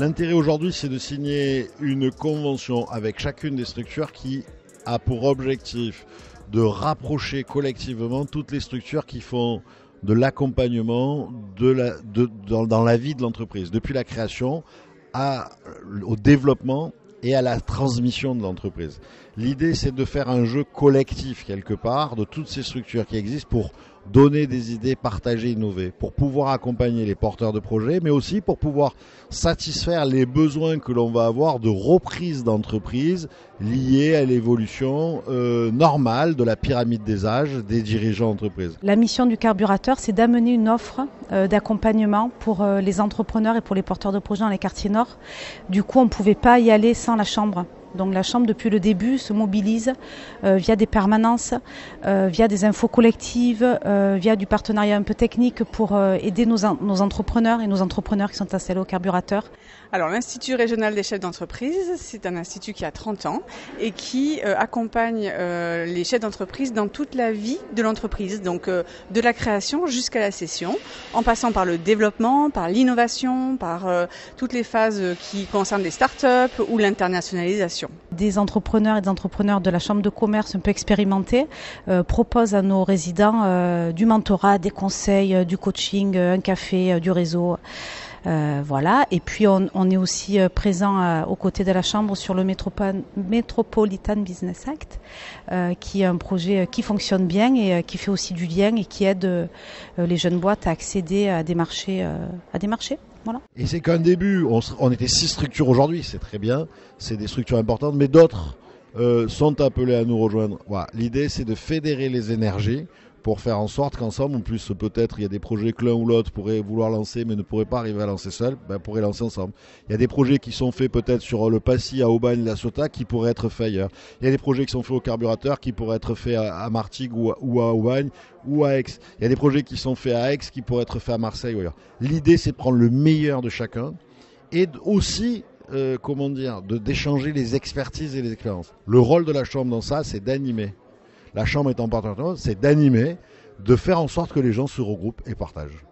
L'intérêt aujourd'hui, c'est de signer une convention avec chacune des structures qui a pour objectif de rapprocher collectivement toutes les structures qui font de l'accompagnement dans la vie de l'entreprise, depuis la création au développement et à la transmission de l'entreprise. L'idée, c'est de faire un jeu collectif quelque part de toutes ces structures qui existent pour donner des idées, partager, innover, pour pouvoir accompagner les porteurs de projets, mais aussi pour pouvoir satisfaire les besoins que l'on va avoir de reprise d'entreprise liés à l'évolution normale de la pyramide des âges des dirigeants d'entreprise. La mission du carburateur, c'est d'amener une offre d'accompagnement pour les entrepreneurs et pour les porteurs de projets dans les quartiers nord. Du coup, on ne pouvait pas y aller sans la chambre. Donc la Chambre, depuis le début, se mobilise via des permanences, via des infos collectives, via du partenariat un peu technique pour aider nos entrepreneurs et nos entrepreneurs qui sont installés au carburateur. Alors l'Institut régional des chefs d'entreprise, c'est un institut qui a 30 ans et qui accompagne les chefs d'entreprise dans toute la vie de l'entreprise, donc de la création jusqu'à la cession, en passant par le développement, par l'innovation, par toutes les phases qui concernent les startups ou l'internationalisation. Des entrepreneurs et des entrepreneurs de la Chambre de commerce un peu expérimentés proposent à nos résidents du mentorat, des conseils, du coaching, un café, du réseau. Voilà. Et puis on est aussi présent aux côtés de la Chambre sur le Metropolitan Business Act, qui est un projet qui fonctionne bien et qui fait aussi du lien et qui aide les jeunes boîtes à accéder à des marchés. Voilà. Et c'est qu'un début. On était 6 structures aujourd'hui, c'est très bien, c'est des structures importantes, mais d'autres sont appelés à nous rejoindre. Voilà. L'idée, c'est de fédérer les énergies pour faire en sorte qu'ensemble, en plus peut-être il y a des projets que l'un ou l'autre pourrait vouloir lancer mais ne pourrait pas arriver à lancer seul, pourrait lancer ensemble. Il y a des projets qui sont faits peut-être sur le Passy, à Aubagne, la Ciotat, qui pourraient être faits ailleurs. Il y a des projets qui sont faits au carburateur qui pourraient être faits à Martigues ou à Aubagne ou à Aix. Il y a des projets qui sont faits à Aix qui pourraient être faits à Marseille ou ailleurs. L'idée, c'est de prendre le meilleur de chacun et aussi d'échanger les expertises et les expériences. Le rôle de la Chambre dans ça, c'est d'animer. La Chambre étant partenaire, c'est d'animer, de faire en sorte que les gens se regroupent et partagent.